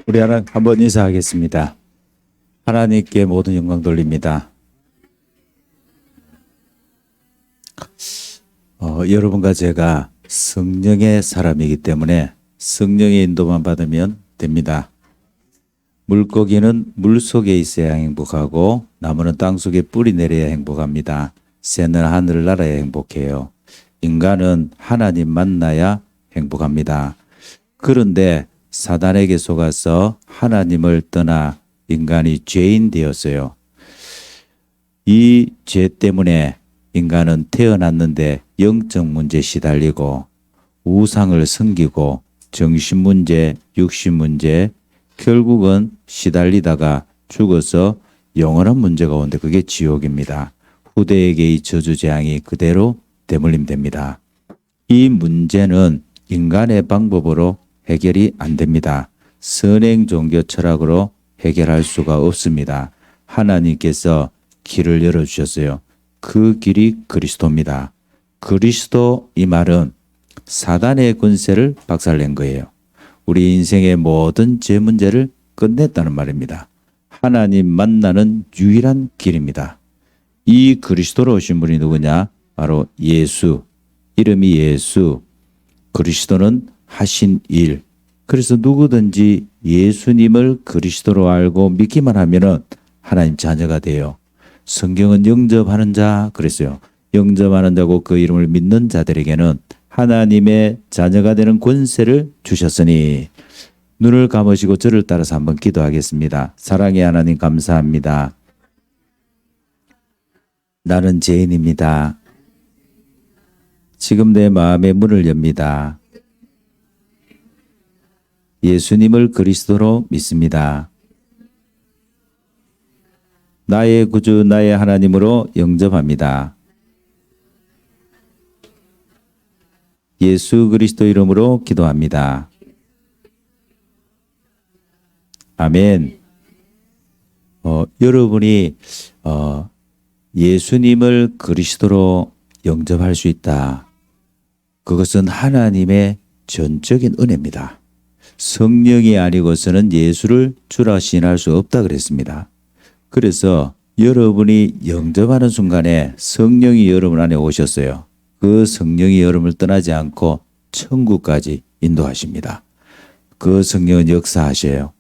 우리 하나 한번 인사하겠습니다. 하나님께 모든 영광 돌립니다. 여러분과 제가 성령의 사람이기 때문에 성령의 인도만 받으면 됩니다. 물고기는 물속에 있어야 행복하고 나무는 땅속에 뿌리 내려야 행복합니다. 새는 하늘을 날아야 행복해요. 인간은 하나님 만나야 행복합니다. 그런데 사단에게 속아서 하나님을 떠나 인간이 죄인 되었어요. 이 죄 때문에 인간은 태어났는데 영적 문제에 시달리고 우상을 섬기고 정신 문제, 육신 문제, 결국은 시달리다가 죽어서 영원한 문제가 오는데 그게 지옥입니다. 후대에게 이 저주재앙이 그대로 대물림됩니다. 이 문제는 인간의 방법으로 해결이 안 됩니다. 선행 종교 철학으로 해결할 수가 없습니다. 하나님께서 길을 열어주셨어요. 그 길이 그리스도입니다. 그리스도 이 말은 사단의 권세를 박살낸 거예요. 우리 인생의 모든 죄 문제를 끝냈다는 말입니다. 하나님 만나는 유일한 길입니다. 이 그리스도로 오신 분이 누구냐? 바로 예수. 이름이 예수. 그리스도는 하신 일. 그래서 누구든지 예수님을 그리스도로 알고 믿기만 하면은 하나님 자녀가 돼요. 성경은 영접하는 자 그랬어요. 영접하는 자고 그 이름을 믿는 자들에게는 하나님의 자녀가 되는 권세를 주셨으니 눈을 감으시고 저를 따라서 한번 기도하겠습니다. 사랑의 하나님 감사합니다. 나는 죄인입니다. 지금 내 마음의 문을 엽니다. 예수님을 그리스도로 믿습니다. 나의 구주, 나의 하나님으로 영접합니다. 예수 그리스도 이름으로 기도합니다. 아멘. 여러분이 예수님을 그리스도로 영접할 수 있다. 그것은 하나님의 전적인 은혜입니다. 성령이 아니고서는 예수를 주라 시인할 수 없다 그랬습니다. 그래서 여러분이 영접하는 순간에 성령이 여러분 안에 오셨어요. 그 성령이 여러분을 떠나지 않고 천국까지 인도하십니다. 그 성령은 역사하셔요.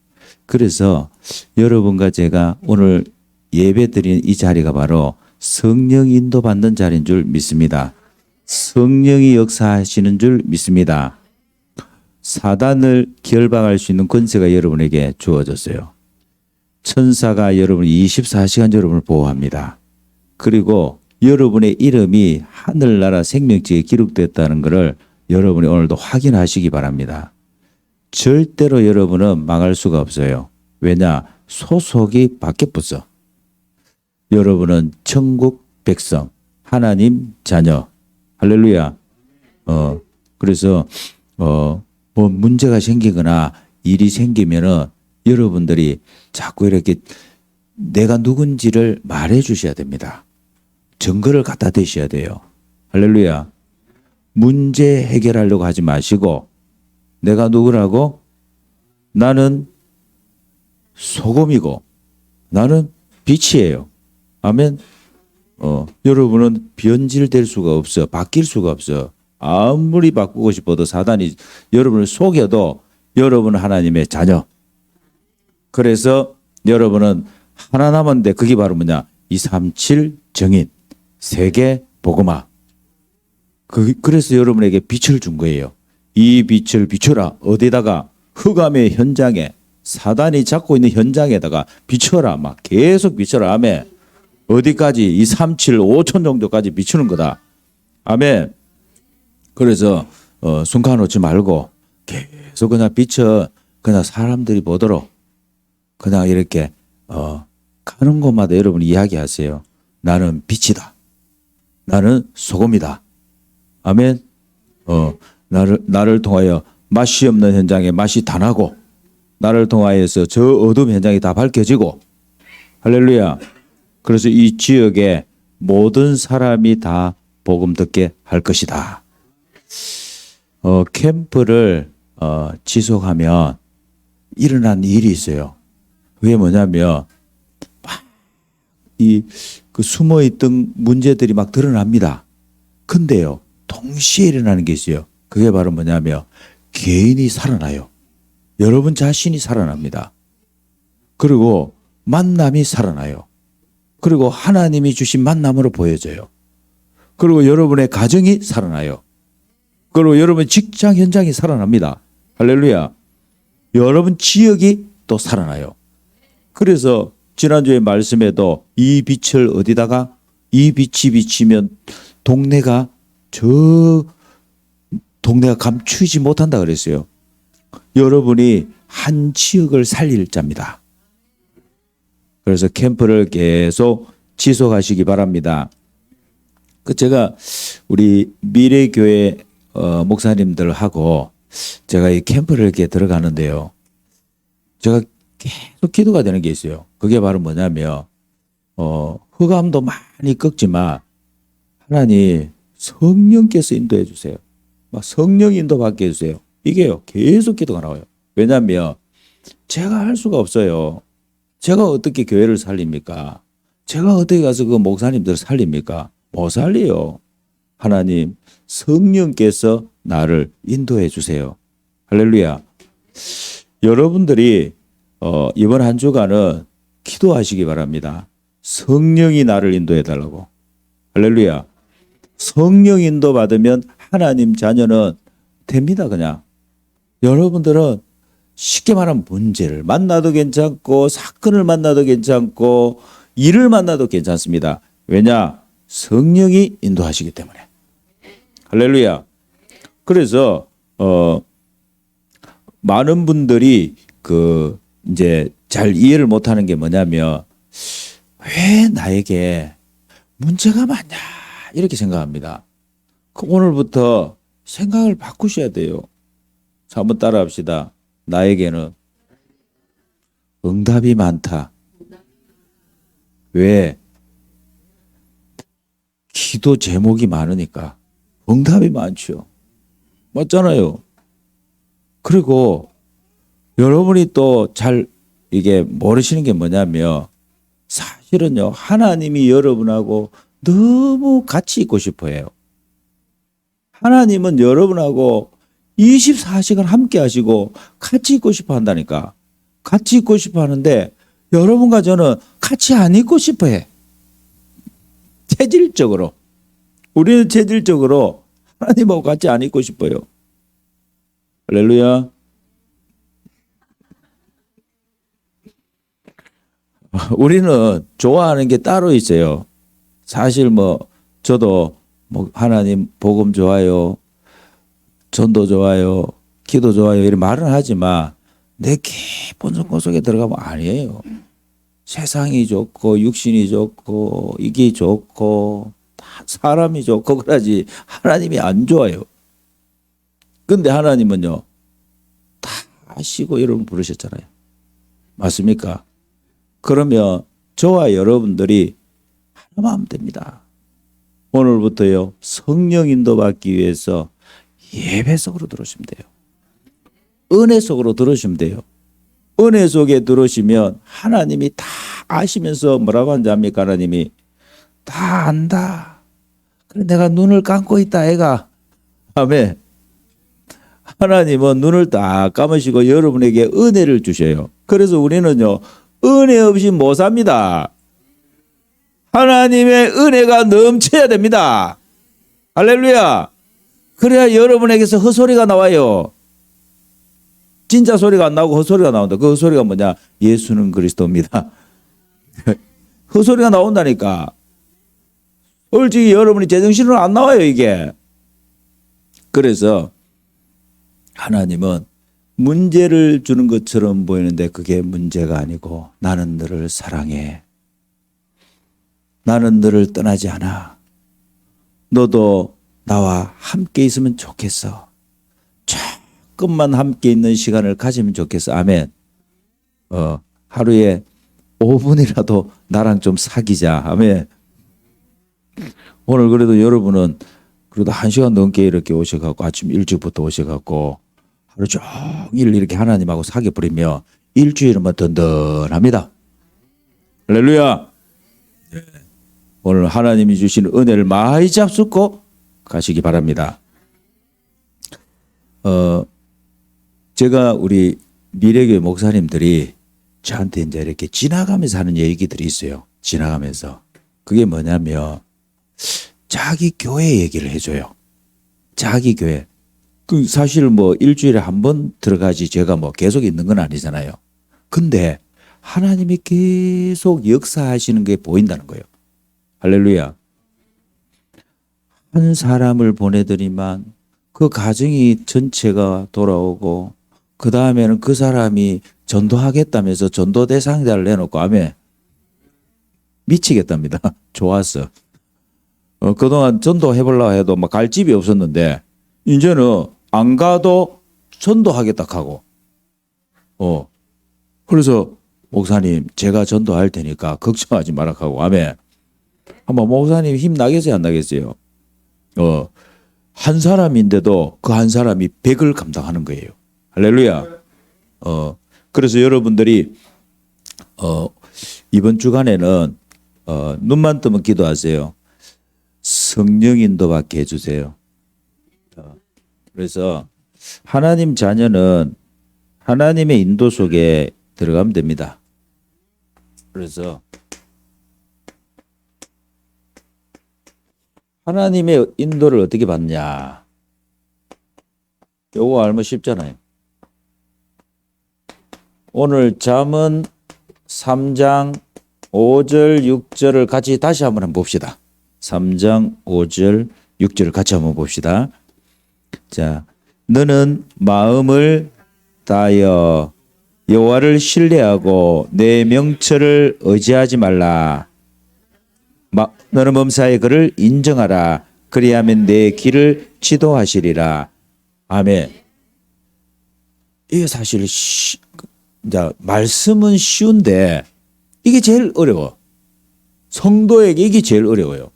그래서 여러분과 제가 오늘 예배드리는 이 자리가 바로 성령 인도받는 자리인 줄 믿습니다. 성령이 역사하시는 줄 믿습니다. 사단을 결박할 수 있는 권세가 여러분에게 주어졌어요. 천사가 여러분 24시간 여러분을 보호합니다. 그리고 여러분의 이름이 하늘나라 생명지에 기록됐다는 것을 여러분이 오늘도 확인하시기 바랍니다. 절대로 여러분은 망할 수가 없어요. 왜냐? 소속이 바뀌었어. 여러분은 천국 백성, 하나님 자녀. 할렐루야. 그래서 뭐 문제가 생기거나 일이 생기면은 여러분들이 자꾸 이렇게 내가 누군지를 말해 주셔야 됩니다. 증거를 갖다 대셔야 돼요. 할렐루야. 문제 해결하려고 하지 마시고 내가 누구라고? 나는 소금이고 나는 빛이에요. 아멘. 여러분은 변질될 수가 없어. 바뀔 수가 없어. 아무리 바꾸고 싶어도 사단이 여러분을 속여도 여러분은 하나님의 자녀. 그래서 여러분은 하나 남았는데 그게 바로 뭐냐? 237 정인, 세계 복음화. 그래서 여러분에게 빛을 준 거예요. 이 빛을 비춰라. 어디다가? 흑암의 현장에, 사단이 잡고 있는 현장에다가 비춰라. 막 계속 비춰라. 아멘. 어디까지? 237, 5천 정도까지 비추는 거다. 아멘. 그래서 숨 가놓지 말고 계속 그냥 비춰. 그냥 사람들이 보도록 그냥 이렇게 가는 곳마다 여러분 이야기하세요. 나는 빛이다. 나는 소금이다. 아멘. 나를 통하여 맛이 없는 현장에 맛이 다 나고 나를 통하여서 저 어두운 현장이 다 밝혀지고 할렐루야. 그래서 이 지역에 모든 사람이 다 복음 듣게 할 것이다. 캠프를 지속하면 일어난 일이 있어요. 그게 뭐냐면 그 숨어있던 문제들이 막 드러납니다. 근데요, 동시에 일어나는 게 있어요. 그게 바로 뭐냐면 개인이 살아나요. 여러분 자신이 살아납니다. 그리고 만남이 살아나요. 그리고 하나님이 주신 만남으로 보여져요. 그리고 여러분의 가정이 살아나요. 그리고 여러분 직장 현장이 살아납니다. 할렐루야. 여러분 지역이 또 살아나요. 그래서 지난주에 말씀에도 이 빛을 어디다가 이 빛이 비치면 동네가 감추지 못한다 그랬어요. 여러분이 한 지역을 살릴 자입니다. 그래서 캠프를 계속 지속하시기 바랍니다. 제가 우리 미래교회 목사님들하고 제가 이 캠프를 이렇게 들어가는데요. 제가 계속 기도가 되는 게 있어요. 그게 바로 뭐냐면 흑암도 많이 꺾지만 하나님 성령께서 인도해 주세요. 막 성령 인도 받게 해주세요. 이게요 계속 기도가 나와요. 왜냐하면 제가 할 수가 없어요. 제가 어떻게 교회를 살립니까? 제가 어떻게 가서 그 목사님들을 살립니까? 못 살려요. 하나님 성령께서 나를 인도해 주세요. 할렐루야. 여러분들이 이번 한 주간은 기도하시기 바랍니다. 성령이 나를 인도해 달라고. 할렐루야. 성령 인도 받으면 하나님 자녀는 됩니다. 그냥 여러분들은 쉽게 말하면 문제를 만나도 괜찮고 사건을 만나도 괜찮고 일을 만나도 괜찮습니다. 왜냐? 성령이 인도하시기 때문에. 할렐루야. 그래서 많은 분들이 이제 잘 이해를 못하는 게 뭐냐면 왜 나에게 문제가 많냐 이렇게 생각합니다. 오늘부터 생각을 바꾸셔야 돼요. 자, 한번 따라합시다. 나에게는 응답이 많다. 왜? 기도 제목이 많으니까 응답이 많죠. 맞잖아요. 그리고 여러분이 또 잘 이게 모르시는 게 뭐냐면 사실은요 하나님이 여러분하고 너무 같이 있고 싶어 해요. 하나님은 여러분하고 24시간 함께 하시고 같이 있고 싶어 한다니까. 같이 있고 싶어 하는데 여러분과 저는 같이 안 있고 싶어 해. 체질적으로. 우리는 체질적으로 하나님하고 같이 안 있고 싶어요. 할렐루야. 우리는 좋아하는 게 따로 있어요. 사실 저도 하나님 복음 좋아요. 전도 좋아요. 기도 좋아요. 이런 말은 하지만 내 깊은 성공 속에 들어가면 아니에요. 세상이 좋고 육신이 좋고 이게 좋고 사람이 좋고 그러지 하나님이 안 좋아요. 근데 하나님은요 다 아시고 여러분 부르셨잖아요. 맞습니까? 그러면 저와 여러분들이 하나만 하면 됩니다. 오늘부터요 성령 인도 받기 위해서 예배 속으로 들어오시면 돼요. 은혜 속으로 들어오시면 돼요. 은혜 속에 들어오시면 하나님이 다 아시면서 뭐라고 하는지 압니까? 하나님이 다 안다. 그래 내가 눈을 감고 있다 애가. 아멘. 하나님은 눈을 딱 감으시고 여러분에게 은혜를 주셔요. 그래서 우리는요 은혜 없이 못 삽니다. 하나님의 은혜가 넘쳐야 됩니다. 할렐루야. 그래야 여러분에게서 헛소리가 나와요. 진짜 소리가 안 나오고 헛소리가 나온다. 그 헛소리가 뭐냐? 예수는 그리스도입니다. 헛소리가 나온다니까. 솔직히 여러분이 제정신으로 안 나와요 이게. 그래서 하나님은 문제를 주는 것처럼 보이는데 그게 문제가 아니고 나는 너를 사랑해. 나는 너를 떠나지 않아. 너도 나와 함께 있으면 좋겠어. 조금만 함께 있는 시간을 가지면 좋겠어. 아멘. 하루에 5분이라도 나랑 좀 사귀자. 아멘. 오늘 그래도 여러분은 그래도 1시간 넘게 이렇게 오셔갖고 아침 일찍부터 오셔갖고 하루 종일 이렇게 하나님하고 사귀어 버리며 일주일은 든든합니다. 할렐루야. 오늘 하나님이 주신 은혜를 많이 잡수고 가시기 바랍니다. 제가 우리 미래교회 목사님들이 저한테 이제 이렇게 지나가면서 하는 얘기들이 있어요. 지나가면서. 그게 뭐냐면 자기 교회 얘기를 해줘요. 자기 교회. 그 사실 뭐 일주일에 한 번 들어가지 제가 뭐 계속 있는 건 아니잖아요. 근데 하나님이 계속 역사하시는 게 보인다는 거예요. 할렐루야. 한 사람을 보내더니만 그 가정이 전체가 돌아오고 그 다음에는 그 사람이 전도하겠다면서 전도 대상자를 내놓고 아멘. 미치겠답니다. 좋았어. 그동안 전도해보려고 해도 막 갈 집이 없었는데 이제는 안 가도 전도하겠다 하고 그래서 목사님 제가 전도할 테니까 걱정하지 마라 하고 아멘. 한번 목사님 힘 나겠어요 안 나겠어요? 한 사람인데도 그 한 사람이 100을 감당하는 거예요. 할렐루야. 그래서 여러분들이 이번 주간에는 눈만 뜨면 기도하세요. 성령 인도 받게 해주세요. 그래서 하나님 자녀는 하나님의 인도 속에 들어가면 됩니다. 그래서 하나님의 인도를 어떻게 받냐? 요거 알면 쉽잖아요. 오늘 잠언 3장 5절 6절을 같이 다시 한번 봅시다. 3장 5절 6절을 같이 한번 봅시다. 자, 너는 마음을 다하여 여호와를 신뢰하고 내 명철을 의지하지 말라. 너는 범사의 그를 인정하라. 그리하면 내 길을 지도하시리라. 아멘. 이게 사실 이제 말씀은 쉬운데 이게 제일 어려워. 성도에게 이게 제일 어려워요.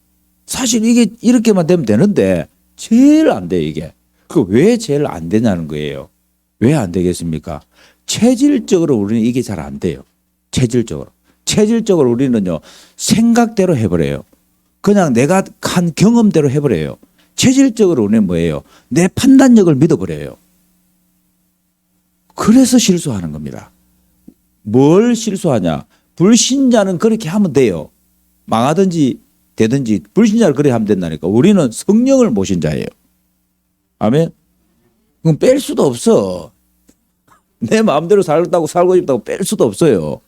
사실 이게 이렇게만 되면 되는데 제일 안 돼 이게. 그 왜 제일 안 되냐는 거예요. 왜 안 되겠습니까? 체질적으로 우리는 이게 잘 안 돼요. 체질적으로 우리는요 생각대로 해버려요. 그냥 내가 한 경험대로 해버려요. 체질적으로 우리는 뭐예요? 내 판단력을 믿어버려요. 그래서 실수하는 겁니다. 뭘 실수하냐? 불신자는 그렇게 하면 돼요. 망하든지 되든지 불신자를 그렇게 하면 된다니까. 우리는 성령을 모신 자예요. 아멘. 그럼 뺄 수도 없어. 내 마음대로 살고 싶다고 뺄 수도 없어요.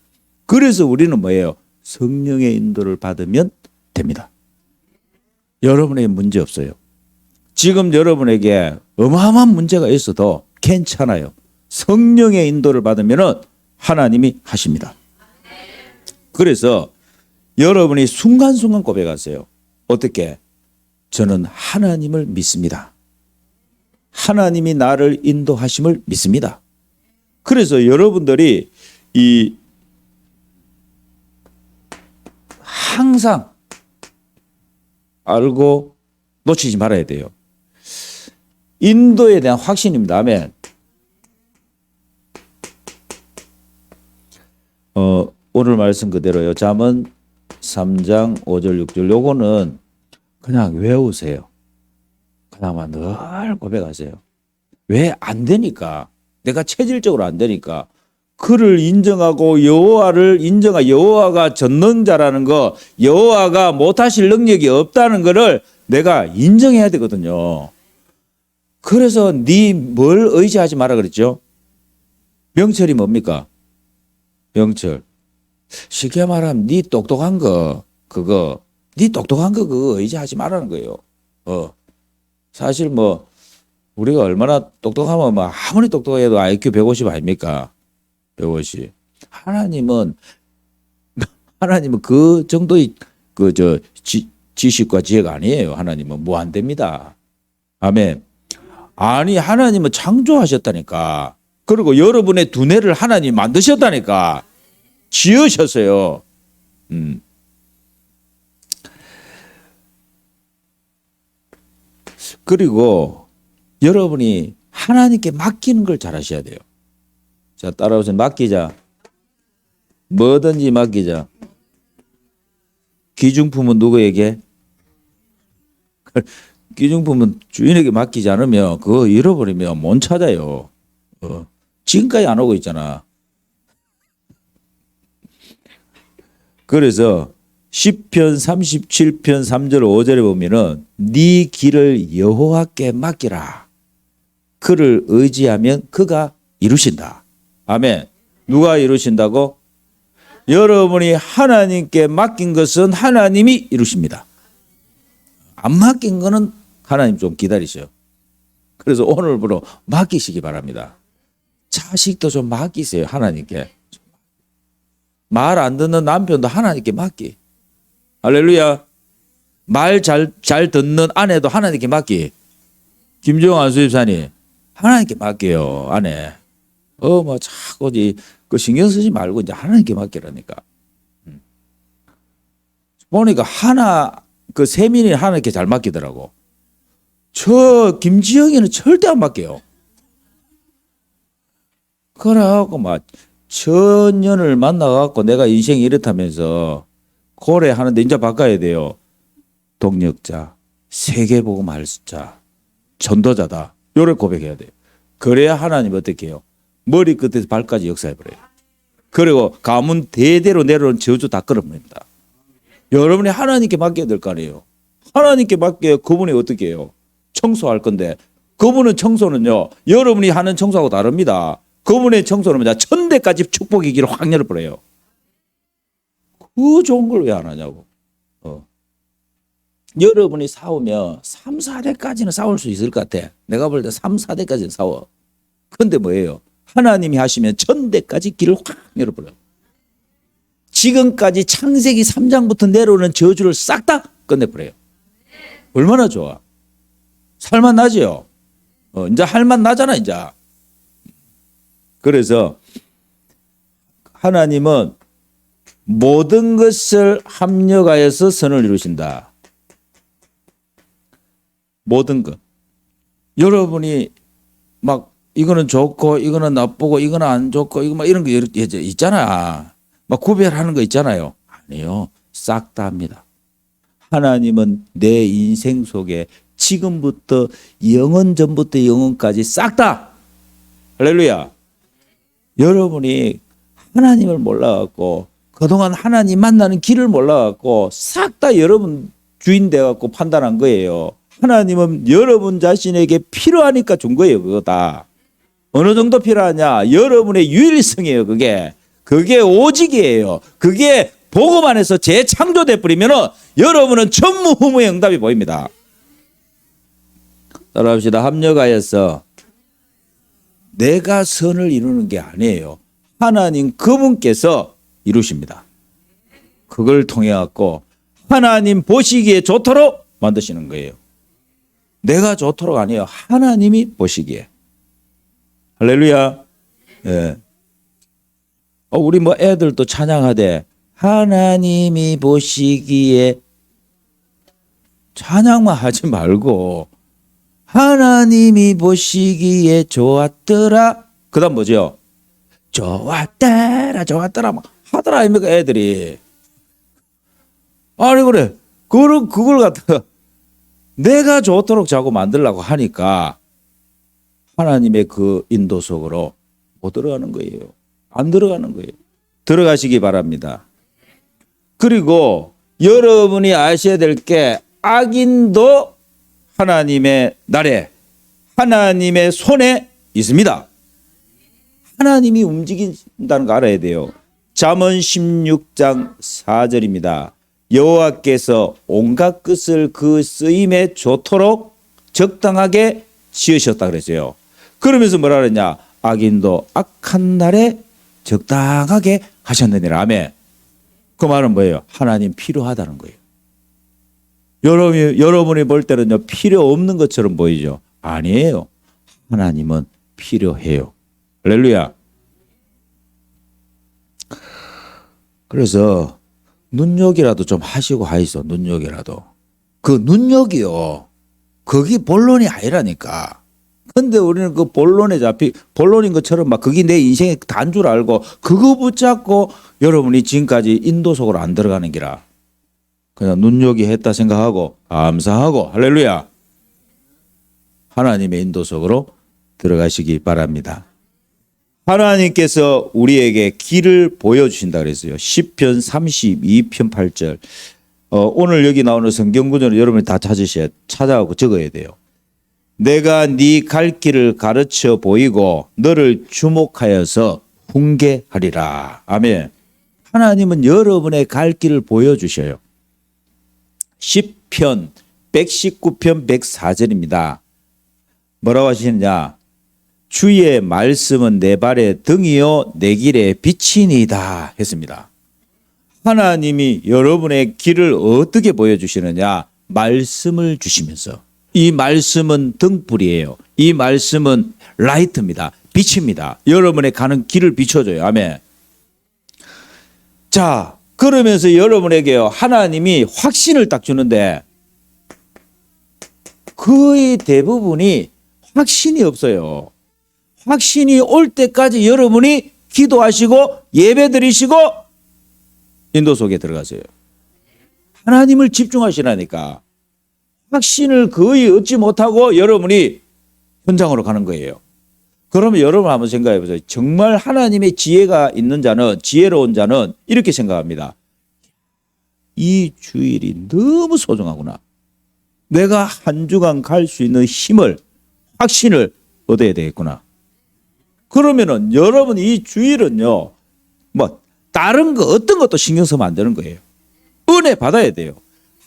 그래서 우리는 뭐예요? 성령의 인도를 받으면 됩니다. 여러분에게 문제 없어요. 지금 여러분에게 어마어마한 문제가 있어도 괜찮아요. 성령의 인도를 받으면 하나님이 하십니다. 그래서 여러분이 순간순간 고백하세요. 어떻게? 저는 하나님을 믿습니다. 하나님이 나를 인도하심을 믿습니다. 그래서 여러분들이 항상 알고 놓치지 말아야 돼요. 인도에 대한 확신입니다. 아멘. 오늘 말씀 그대로요. 잠언 3장 5절 6절 요거는 그냥 외우세요. 그냥 늘 고백하세요. 왜 안 되니까? 내가 체질적으로 안 되니까. 그를 인정하고 여호와가 전능자라는 거, 여호와가 못하실 능력이 없다는 거를 내가 인정해야 되거든요. 그래서 네 뭘 의지하지 마라 그랬죠? 명철이 뭡니까? 명철. 쉽게 말하면 네 똑똑한 거 그거 의지하지 말라는 거예요. 사실 뭐 우리가 얼마나 똑똑하면 뭐 아무리 똑똑해도 IQ 150 아닙니까? 150. 하나님은 그 정도의 지식과 지혜가 아니에요. 하나님은 무한대입니다. 아멘. 아니 하나님은 창조하셨다니까. 그리고 여러분의 두뇌를 하나님이 만드셨다니까. 지으셨어요. 그리고 여러분이 하나님께 맡기는 걸 잘하셔야 돼요. 자, 따라오세요. 맡기자. 뭐든지 맡기자. 기중품은 누구에게? 기중품은 주인에게 맡기지 않으면 그거 잃어버리면 못 찾아요. 지금까지 안 오고 있잖아. 그래서 시편 37편 3절 5절에 보면은 네 길을 여호와께 맡기라. 그를 의지하면 그가 이루신다. 아멘. 누가 이루신다고? 여러분이 하나님께 맡긴 것은 하나님이 이루십니다. 안 맡긴 거는 하나님 좀 기다리셔요. 그래서 오늘부로 맡기시기 바랍니다. 자식도 좀 맡기세요. 하나님께. 말 안 듣는 남편도 하나님께 맡기. 할렐루야. 말 잘 듣는 아내도 하나님께 맡기. 김정환 수집사님 하나님께 맡겨요. 아내. 뭐 자꾸 그 신경 쓰지 말고 이제 하나님께 맡기라니까. 보니까 그 세민이 하나님께 잘 맡기더라고. 저 김지영이는 절대 안 맡겨요. 그래갖고 막 천년을 만나갖고 내가 인생이 이렇다면서 고래하는데 이제 바꿔야 돼요. 동력자, 세계복음 할자, 전도자다. 요래 고백해야 돼요. 그래야 하나님 어떻게 해요? 머리끝에서 발까지 역사해버려요. 그리고 가문 대대로 내려온 저주 다 끌어버립니다. 여러분이 하나님께 맡겨야 될 거 아니에요. 하나님께 맡겨야 그분이 어떻게 해요? 청소할 건데 그분은 청소는요. 여러분이 하는 청소하고 다릅니다. 그분의 청소는 천대까지 축복의 길을 확 열어버려요. 그 좋은 걸 왜 안 하냐고. 여러분이 싸우면 3, 4대까지는 싸울 수 있을 것 같아. 내가 볼 때 3, 4대까지는 싸워. 그런데 뭐예요? 하나님이 하시면 천대까지 길을 확 열어버려요. 지금까지 창세기 3장부터 내려오는 저주를 싹 다 끝내버려요. 얼마나 좋아. 살만 나지요. 이제 할만 나잖아 이제. 그래서 하나님은 모든 것을 합력하여서 선을 이루신다. 모든 것. 여러분이 막 이거는 좋고 이거는 나쁘고 이거는 안 좋고 이거 막 이런 거 있잖아. 막 구별하는 거 있잖아요. 아니요. 싹 다 합니다. 하나님은 내 인생 속에 지금부터 영원 전부터 영원까지 싹 다. 할렐루야. 여러분이 하나님을 몰라갖고 그동안 하나님 만나는 길을 몰라갖고 싹 다 여러분 주인 돼갖고 판단한 거예요. 하나님은 여러분 자신에게 필요하니까 준 거예요. 그거 다. 어느 정도 필요하냐? 여러분의 유일성이에요. 그게 오직이에요. 그게 복음 안에서 재창조돼 버리면 여러분은 전무후무의 응답이 보입니다. 따라합시다. 합력하여서 내가 선을 이루는 게 아니에요. 하나님 그분께서 이루십니다. 그걸 통해 갖고 하나님 보시기에 좋도록 만드시는 거예요. 내가 좋도록 아니에요. 하나님이 보시기에. 할렐루야. 예. 우리 뭐 애들도 찬양하되 하나님이 보시기에 찬양만 하지 말고 하나님이 보시기에 좋았더라. 그 다음 뭐죠? 좋았더라 막 하더라 아닙니까 애들이. 아니 그래 그걸 갖다가 내가 좋도록 자꾸 만들려고 하니까 하나님의 그 인도 속으로 못 들어가는 거예요. 안 들어가는 거예요. 들어가시기 바랍니다. 그리고 여러분이 아셔야 될 게 악인도 하나님의 날에 하나님의 손에 있습니다. 하나님이 움직인다는 거 알아야 돼요. 잠언 16장 4절입니다. 여호와께서 온갖 것을 그 쓰임에 좋도록 적당하게 지으셨다 그랬어요. 그러면서 뭐라 그랬냐? 악인도 악한 날에 적당하게 하셨느니라. 아멘. 그 말은 뭐예요? 하나님 필요하다는 거예요. 여러분이 볼 때는요 필요 없는 것처럼 보이죠. 아니에요. 하나님은 필요해요. 할렐루야. 그래서 눈여기라도 좀 하시고 하이소. 눈여기라도. 그 눈여기요. 그게 본론이 아니라니까. 근데 우리는 그 본론인 것처럼 막 그게 내 인생의 단 줄 알고 그거 붙잡고 여러분이 지금까지 인도 속으로 안 들어가는 기라. 그냥 눈여기 했다 생각하고 감사하고 할렐루야. 하나님의 인도 속으로 들어가시기 바랍니다. 하나님께서 우리에게 길을 보여주신다 그랬어요. 시편 32편 8절. 오늘 여기 나오는 성경 구절을 여러분이 다 찾아가고 적어야 돼요. 내가 네 갈 길을 가르쳐 보이고 너를 주목하여서 훈계하리라. 아멘. 하나님은 여러분의 갈 길을 보여주셔요. 시편 119편 104절입니다. 뭐라고 하시느냐? 주의 말씀은 내 발의 등이요 내 길의 빛이니이다 했습니다. 하나님이 여러분의 길을 어떻게 보여주시느냐? 말씀을 주시면서. 이 말씀은 등불이에요. 이 말씀은 라이트입니다. 빛입니다. 여러분의 가는 길을 비춰줘요. 아멘. 자, 그러면서 여러분에게요 하나님이 확신을 딱 주는데 거의 대부분이 확신이 없어요. 확신이 올 때까지 여러분이 기도하시고 예배드리시고 인도 속에 들어가세요. 하나님을 집중하시라니까. 확신을 거의 얻지 못하고 여러분이 현장으로 가는 거예요. 그러면 여러분 한번 생각해 보세요. 정말 하나님의 지혜가 있는 자는, 지혜로운 자는 이렇게 생각합니다. 이 주일이 너무 소중하구나. 내가 한 주간 갈 수 있는 힘을, 확신을 얻어야 되겠구나. 그러면은 여러분 이 주일은요, 뭐 다른 거 어떤 것도 신경 쓰면 안 되는 거예요. 은혜 받아야 돼요.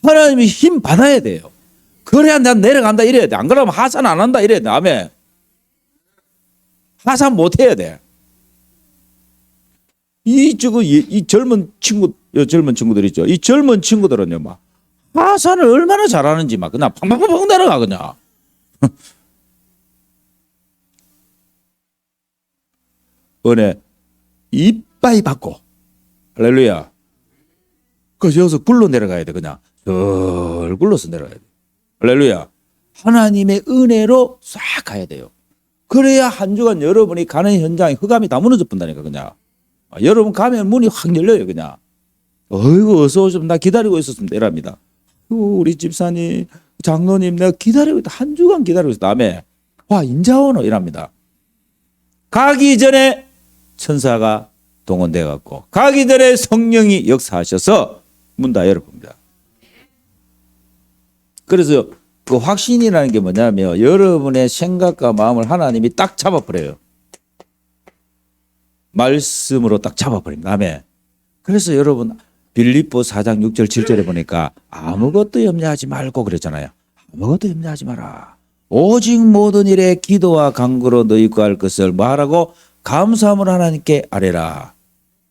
하나님의 힘 받아야 돼요. 그래야 난 내려간다 이래야 돼. 안 그러면 하산 안 한다 이래야 돼. 아멘. 하산 못 해야 돼. 이 젊은 친구들 있죠. 이 젊은 친구들은요, 막 하산을 얼마나 잘하는지 막 그냥 팡팡팡 내려가 그냥. 은혜 이빠이 받고 할렐루야. 그래서 여기서 굴러 내려가야 돼. 그냥 절 굴러서 내려가야 돼. 할렐루야. 하나님의 은혜로 싹 가야 돼요. 그래야 한 주간 여러분이 가는 현장에 흑암이 다 무너져 본다니까 그냥. 여러분 가면 문이 확 열려요 그냥. 어이구 어서 오시면 나 기다리고 있었습니다 이랍니다. 우리 집사님 장로님 내가 기다리고 있다. 한 주간 기다리고 있었다. 다음에 와 인자 오노 이랍니다. 가기 전에 천사가 동원돼 갖고 가기 전에 성령이 역사하셔서 문 다 열어봅니다. 그래서 그 확신이라는 게 뭐냐면 여러분의 생각과 마음을 하나님이 딱 잡아버려요. 말씀으로 딱 잡아버립니다. 아멘. 그래서 여러분 빌립보 4장 6절 7절에 보니까 아무것도 염려하지 말고 그랬잖아요. 아무것도 염려하지 마라. 오직 모든 일에 기도와 간구로 너희 구할 것을 말하고 감사함을 하나님께 아뢰라.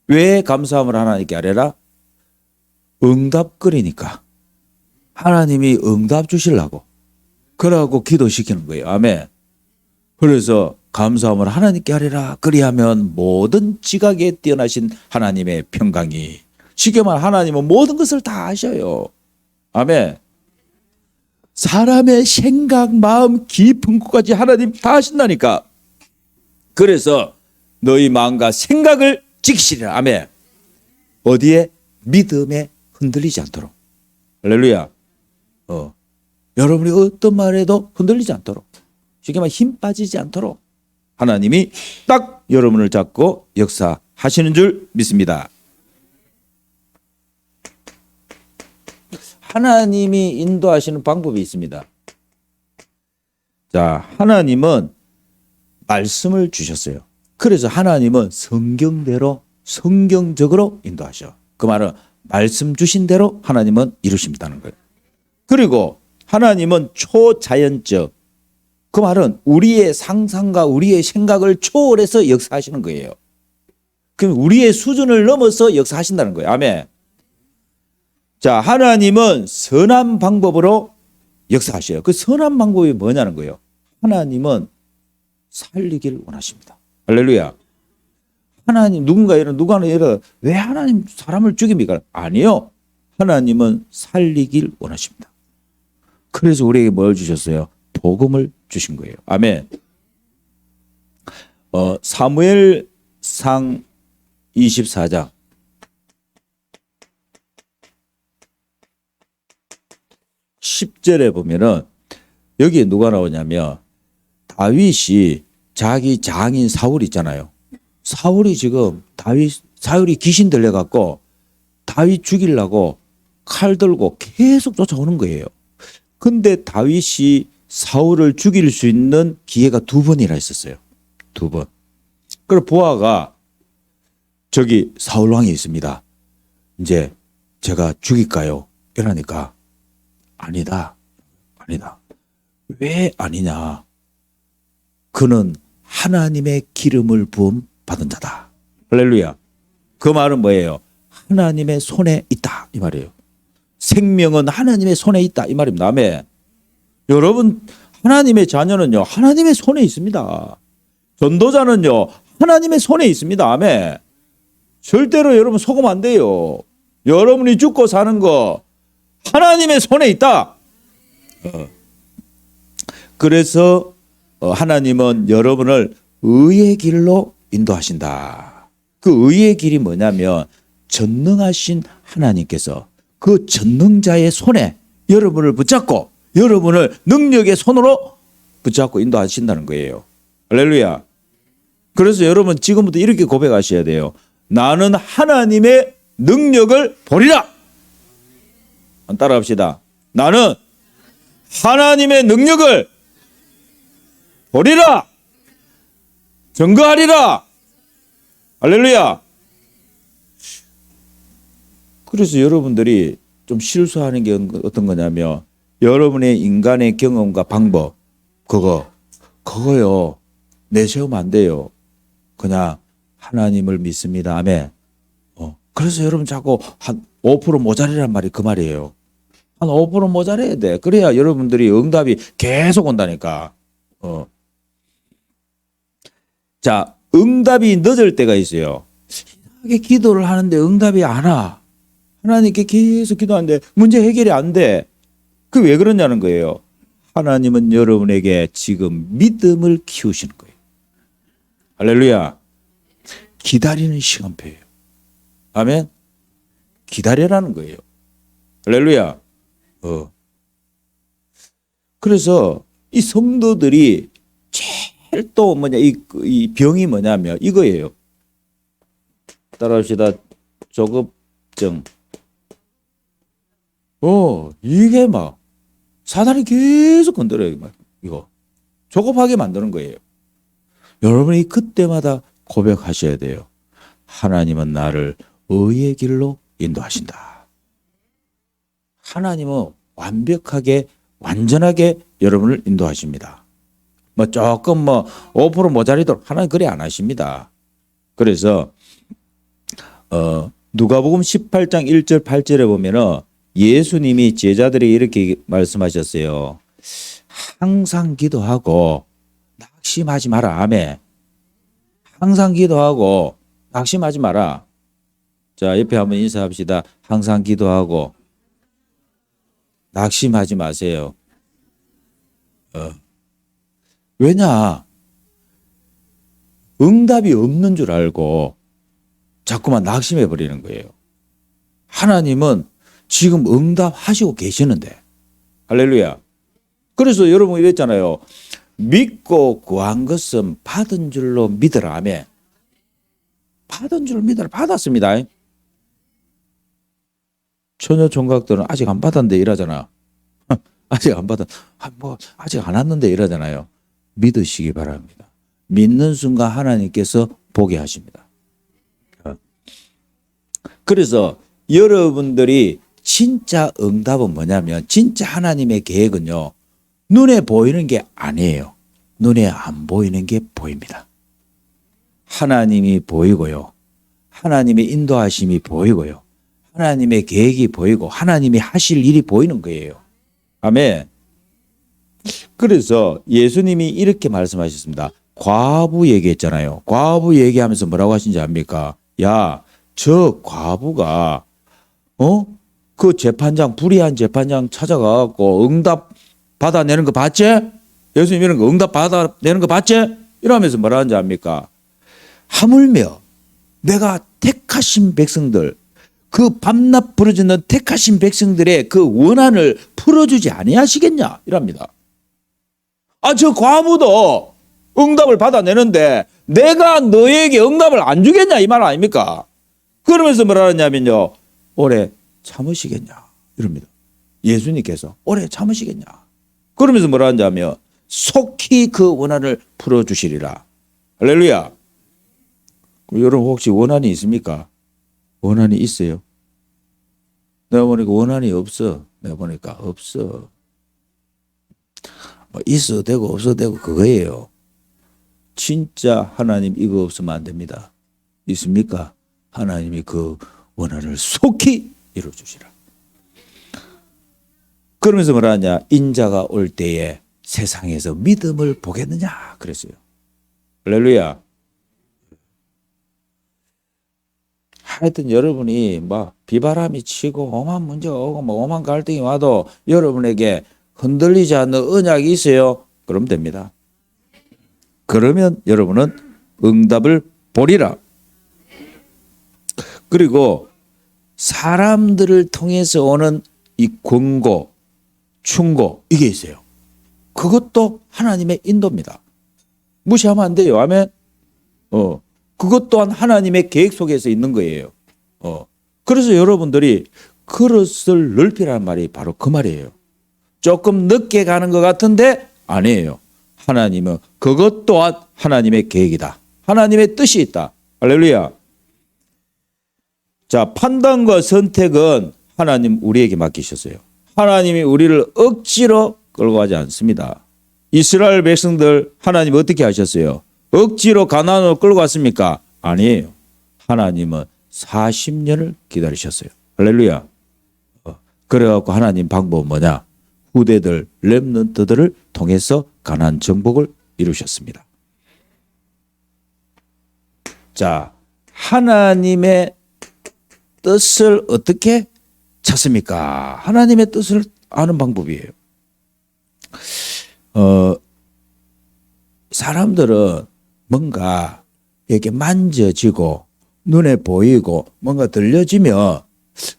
왜 감사함을 하나님께 아뢰라? 응답거리니까. 하나님이 응답 주시려고. 그러고 기도시키는 거예요. 아멘. 그래서 감사함을 하나님께 하리라. 그리하면 모든 지각에 뛰어나신 하나님의 평강이. 쉽게 말하면 하나님은 모든 것을 다 아셔요. 아멘. 사람의 생각, 마음 깊은 곳까지 하나님 다 아신다니까. 그래서 너희 마음과 생각을 지키시리라. 아멘. 어디에? 믿음에 흔들리지 않도록. 할렐루야. 여러분이 어떤 말에도 흔들리지 않도록. 쉽게 말해 힘 빠지지 않도록 하나님이 딱 여러분을 잡고 역사하시는 줄 믿습니다. 하나님이 인도하시는 방법이 있습니다. 자, 하나님은 말씀을 주셨어요. 그래서 하나님은 성경대로 성경적으로 인도하셔. 그 말은 말씀 주신 대로 하나님은 이루신다는 거예요. 그리고 하나님은 초자연적. 그 말은 우리의 상상과 우리의 생각을 초월해서 역사하시는 거예요. 그럼 우리의 수준을 넘어서 역사하신다는 거예요. 아멘. 자, 하나님은 선한 방법으로 역사하셔요. 그 선한 방법이 뭐냐는 거예요. 하나님은 살리기를 원하십니다. 할렐루야. 하나님 누가는 왜 하나님 사람을 죽입니까? 아니요. 하나님은 살리길 원하십니다. 그래서 우리에게 뭘 주셨어요? 복음을 주신 거예요. 아멘. 사무엘상 24장 10절에 보면은 여기에 누가 나오냐면 다윗이 자기 장인 사울 있잖아요. 사울이 지금 사울이 귀신 들려갖고 다윗 죽이려고 칼 들고 계속 쫓아오는 거예요. 근데 다윗이 사울을 죽일 수 있는 기회가 두 번이나 있었어요. 두 번. 그리고 부하가 저기 사울 왕이 있습니다. 이제 제가 죽일까요? 이러니까 아니다. 왜 아니냐? 그는 하나님의 기름을 부음 받은 자다. 할렐루야. 그 말은 뭐예요? 하나님의 손에 있다 이 말이에요. 생명은 하나님의 손에 있다 이 말입니다. 아멘. 여러분 하나님의 자녀는요 하나님의 손에 있습니다. 전도자는요 하나님의 손에 있습니다. 아멘. 절대로 여러분 속으면 안 돼요. 여러분이 죽고 사는 거 하나님의 손에 있다. 그래서 하나님은 여러분을 의의 길로 인도하신다. 그 의의 길이 뭐냐면 전능하신 하나님께서 그 전능자의 손에 여러분을 붙잡고 여러분을 능력의 손으로 붙잡고 인도하신다는 거예요. 할렐루야. 그래서 여러분 지금부터 이렇게 고백하셔야 돼요. 나는 하나님의 능력을 보리라. 따라합시다. 나는 하나님의 능력을 보리라. 증거하리라. 할렐루야. 그래서 여러분들이 좀 실수하는 게 어떤 거냐면 여러분의 인간의 경험과 방법 그거요 내세우면 안 돼요. 그냥 하나님을 믿습니다. 아멘. 그래서 여러분 자꾸 한 5% 모자라란 말이 그 말이에요. 한 5% 모자라야 돼. 그래야 여러분들이 응답이 계속 온다니까. 자, 응답이 늦을 때가 있어요. 이상하게 기도를 하는데 응답이 안 와. 하나님께 계속 기도하는데 문제 해결이 안 돼. 그 왜 그러냐는 거예요. 하나님은 여러분에게 지금 믿음을 키우시는 거예요. 할렐루야. 기다리는 시간표예요. 아멘. 기다려라는 거예요. 할렐루야. 그래서 이 성도들이 제일 또 뭐냐 이 병이 뭐냐면 이거예요. 따라합시다. 조급증. 이게 막 사단이 계속 건드려요. 이거 조급하게 만드는 거예요. 여러분이 그때마다 고백하셔야 돼요. 하나님은 나를 의의 길로 인도하신다. 하나님은 완벽하게 완전하게 여러분을 인도하십니다. 조금 5% 모자리도록 하나님 그래 안 하십니다. 그래서 누가복음 18장 1절 8절에 보면은 예수님이 제자들이 이렇게 말씀하셨어요. 항상 기도하고 낙심하지 마라. 아멘. 항상 기도하고 낙심하지 마라. 자, 옆에 한번 인사합시다. 항상 기도하고 낙심하지 마세요. 왜냐? 응답이 없는 줄 알고 자꾸만 낙심해 버리는 거예요. 하나님은 지금 응답하시고 계시는데. 할렐루야. 그래서 여러분 이랬잖아요. 믿고 구한 것은 받은 줄로 믿으라. 아멘. 받은 줄 믿으라. 받았습니다. 처녀 총각들은 아직 안 받았는데 이러잖아. 아직 안 받았, 아직 안 왔는데 이러잖아요. 믿으시기 바랍니다. 믿는 순간 하나님께서 보게 하십니다. 그래서 여러분들이 진짜 응답은 뭐냐면 진짜 하나님의 계획은요. 눈에 보이는 게 아니에요. 눈에 안 보이는 게 보입니다. 하나님이 보이고요. 하나님의 인도하심이 보이고요. 하나님의 계획이 보이고 하나님이 하실 일이 보이는 거예요. 아멘. 그래서 예수님이 이렇게 말씀하셨습니다. 과부 얘기했잖아요. 과부 얘기하면서 뭐라고 하신지 압니까? 야, 저 과부가 그 재판장 불의한 재판장 찾아가고 응답 받아내는 거 봤지? 예수님 이런 거 응답 받아내는 거 봤지? 이러면서 뭐라 하는지 압니까? 하물며 내가 택하신 백성들, 그 밤낮 부르짖는 택하신 백성들의 그 원한을 풀어주지 아니하시겠냐 이랍니다. 저 과부도 응답을 받아내는데 내가 너에게 응답을 안 주겠냐 이 말 아닙니까? 그러면서 뭐라 하냐면요, 오래 참으시겠냐 이럽니다. 예수님께서 오래 참으시겠냐. 그러면서 뭐라 하냐면 속히 그 원한을 풀어주시리라. 할렐루야. 여러분 혹시 원한이 있습니까? 원한이 있어요? 내가 보니까 원한이 없어. 내가 보니까 없어. 있어도 되고 없어도 되고 그거예요. 진짜 하나님 이거 없으면 안 됩니다. 있습니까? 하나님이 그 원한을 속히 이루어주시라. 그러면서 뭐라 하냐, 인자가 올 때에 세상에서 믿음을 보겠느냐 그랬어요. 할렐루야. 하여튼 여러분이 막 비바람이 치고 오만 문제가 오고 뭐 오만 갈등이 와도 여러분에게 흔들리지 않는 언약이 있어요. 그럼 됩니다. 그러면 여러분은 응답을 보리라. 그리고 사람들을 통해서 오는 이 권고, 충고 이게 있어요. 그것도 하나님의 인도입니다. 무시하면 안 돼요. 아멘. 그것 또한 하나님의 계획 속에서 있는 거예요. 그래서 여러분들이 그릇을 넓히라는 말이 바로 그 말이에요. 조금 늦게 가는 것 같은데 아니에요. 하나님은 그것 또한 하나님의 계획이다. 하나님의 뜻이 있다. 할렐루야. 자, 판단과 선택은 하나님 우리에게 맡기셨어요. 하나님이 우리를 억지로 끌고 가지 않습니다. 이스라엘 백성들 하나님 어떻게 하셨어요? 억지로 가나안으로 끌고 갔습니까? 아니에요. 하나님은 40년을 기다리셨어요. 할렐루야. 그래갖고 하나님 방법은 뭐냐? 후대들, 렘넌트들을 통해서 가나안 정복을 이루셨습니다. 자, 하나님의 뜻을 어떻게 찾습니까? 하나님의 뜻을 아는 방법이에요. 사람들은 뭔가 이렇게 만져지고 눈에 보이고 뭔가 들려지면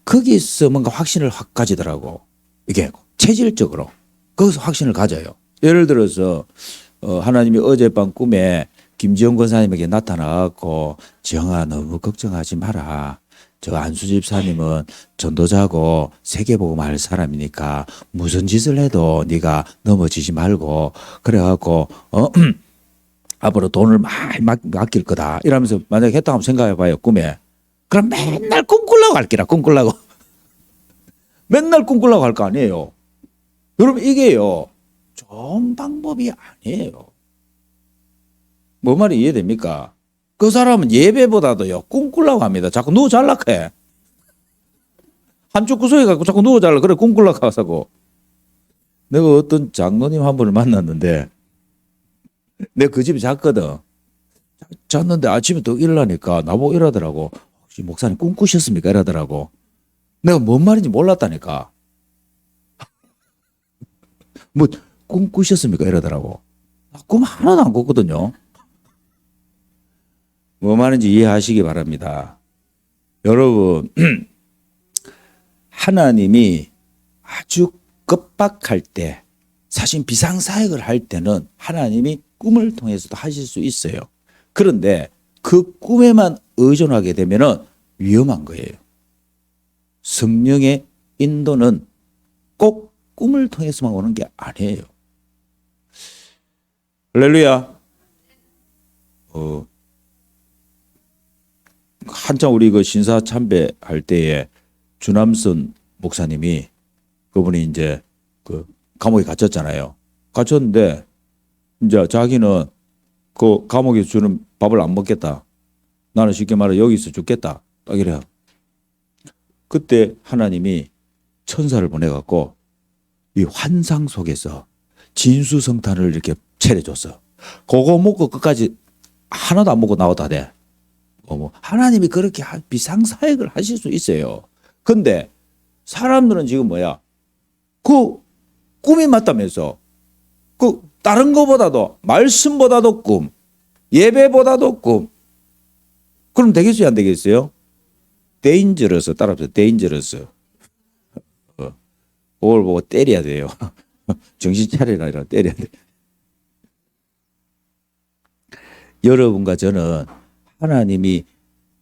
거기서 뭔가 확신을 확 가지더라고. 이게 체질적으로 거기서 확신을 가져요. 예를 들어서 하나님이 어젯밤 꿈에 김지영 권사님에게 나타나갖고 지영아 너무 걱정하지 마라. 저 안수 집사님은 전도자고 세계복음 할 사람이니까 무슨 짓을 해도 네가 넘어지지 말고 그래갖고 앞으로 돈을 많이 맡길 거다 이러면서 만약에 했다 하면 생각해봐요. 꿈에. 그럼 맨날 꿈꾸려고 할 기라. 꿈꾸려고. 맨날 꿈꾸려고 할 거 아니에요. 여러분 이게요 좋은 방법이 아니에요. 뭐 말이 이해됩니까? 그 사람은 예배보다도요 꿈꾸려고 합니다. 자꾸 누워 잘라고 해. 한쪽 구석에 갖고 자꾸 누워 잘라. 그래 꿈꾸려고 하고. 내가 어떤 장로님 한 분을 만났는데 내가 그 집에 잤거든. 잤는데 아침에 또 일어나니까 나보고 이러더라고. 혹시 목사님 꿈꾸셨습니까? 이러더라고. 내가 뭔 말인지 몰랐다니까. 뭐 꿈꾸셨습니까? 이러더라고. 꿈 하나도 안 꿨거든요. 뭐 말인지 이해하시기 바랍니다. 여러분 하나님이 아주 급박할 때 사실 비상사역을 할 때는 하나님이 꿈을 통해서도 하실 수 있어요. 그런데 그 꿈에만 의존하게 되면 위험한 거예요. 성령의 인도는 꼭 꿈을 통해서만 오는 게 아니에요. 할렐루야. 한참 우리 그 신사 참배할 때에 주남선 목사님이 그분이 이제 그 감옥에 갇혔잖아요. 갇혔는데 이제 자기는 그 감옥에서 주는 밥을 안 먹겠다. 나는 쉽게 말해 여기서 죽겠다. 딱 이래요. 그때 하나님이 천사를 보내갖고 이 환상 속에서 진수성탄을 이렇게 차려줬어. 그거 먹고 끝까지 하나도 안 먹고 나오다 돼. 하나님이 그렇게 비상사역을 하실 수 있어요. 근데 사람들은 지금 뭐야? 그 꿈이 맞다면서 그 다른 거보다도 말씀보다도 꿈, 예배보다도 없고. 그럼 되겠어요, 안 되겠어요? 데인저러스 따라서 데인저러스. 그걸 보고 때려야 돼요. 정신 차리라 이라 때려야 돼. 여러분과 저는 하나님이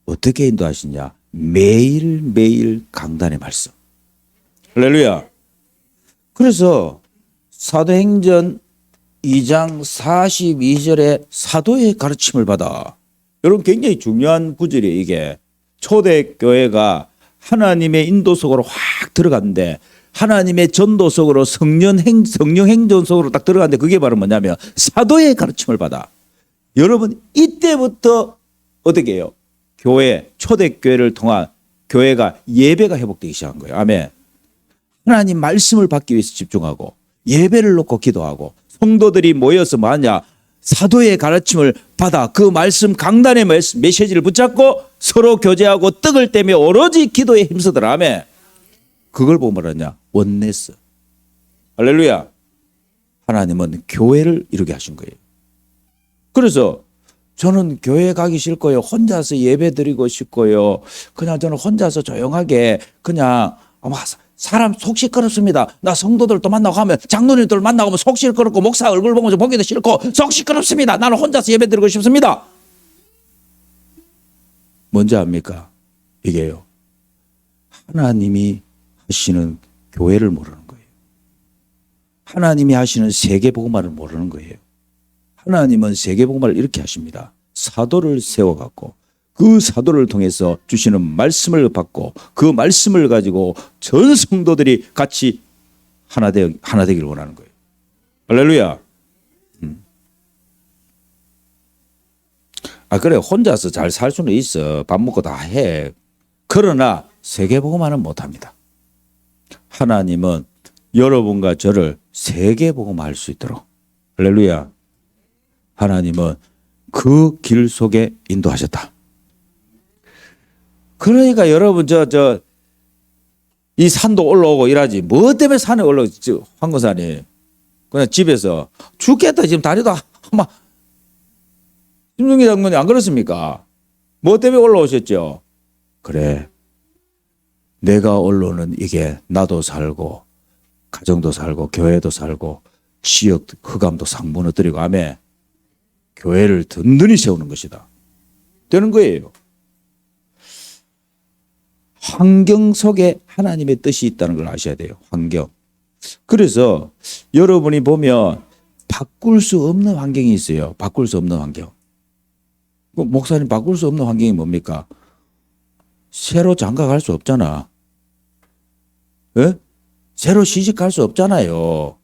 어떻게 인도하시냐? 매일매일 강단의 말씀. 할렐루야. 그래서 사도행전 2장 42절에 사도의 가르침을 받아. 여러분 굉장히 중요한 구절이에요. 이게 초대교회가 하나님의 인도 속으로 확 들어갔는데 하나님의 전도 속으로 성령 행전 속으로 딱 들어갔는데 그게 바로 뭐냐면 사도의 가르침을 받아. 여러분 이때부터 어떻게 해요? 교회 초대교회를 통한 교회가 예배가 회복되기 시작한 거예요. 아멘. 하나님 말씀을 받기 위해서 집중하고 예배를 놓고 기도하고 성도들이 모여서 뭐하냐? 사도의 가르침을 받아 그 말씀 강단의 메시지를 붙잡고 서로 교제하고 떡을 떼며 오로지 기도에 힘쓰더라. 아멘. 그걸 보면 뭐라냐? 원네스. 할렐루야. 하나님은 교회를 이루게 하신 거예요. 그래서 저는 교회 가기 싫고요. 혼자서 예배 드리고 싶고요. 그냥 저는 혼자서 조용하게 그냥 아마 사람 속 시끄럽습니다. 나 성도들도 만나고 하면 장로님들 만나고 하면 속 시끄럽고 목사 얼굴 보면서 보기도 싫고 속 시끄럽습니다. 나는 혼자서 예배 드리고 싶습니다. 뭔지 압니까? 이게요. 하나님이 하시는 교회를 모르는 거예요. 하나님이 하시는 세계복음화를 모르는 거예요. 하나님은 세계복음화를 이렇게 하십니다. 사도를 세워갖고 그 사도를 통해서 주시는 말씀을 받고 그 말씀을 가지고 전 성도들이 같이 하나 되기를 원하는 거예요. 할렐루야. 그래 혼자서 잘 살 수는 있어. 밥 먹고 다 해. 그러나 세계복음화는 못합니다. 하나님은 여러분과 저를 세계복음화할 수 있도록 할렐루야. 하나님은 그 길 속에 인도하셨다. 그러니까 여러분 이 산도 올라오고 이러지. 뭐 때문에 산에 올라오지? 황금산이. 그냥 집에서 죽겠다. 지금 다리도 아마 심중기 장군이 안 그렇습니까? 뭐 때문에 올라오셨죠? 그래. 내가 올라오는 이게 나도 살고 가정도 살고 교회도 살고 지역 흑암도 싹 무너뜨리고 아멘. 교회를 든든히 세우는 것이다. 되는 거예요. 환경 속에 하나님의 뜻이 있다는 걸 아셔야 돼요. 환경. 그래서 여러분이 보면 바꿀 수 없는 환경이 있어요. 바꿀 수 없는 환경. 목사님 바꿀 수 없는 환경이 뭡니까? 새로 장가 갈 수 없잖아. 에? 새로 시집 갈 수 없잖아요.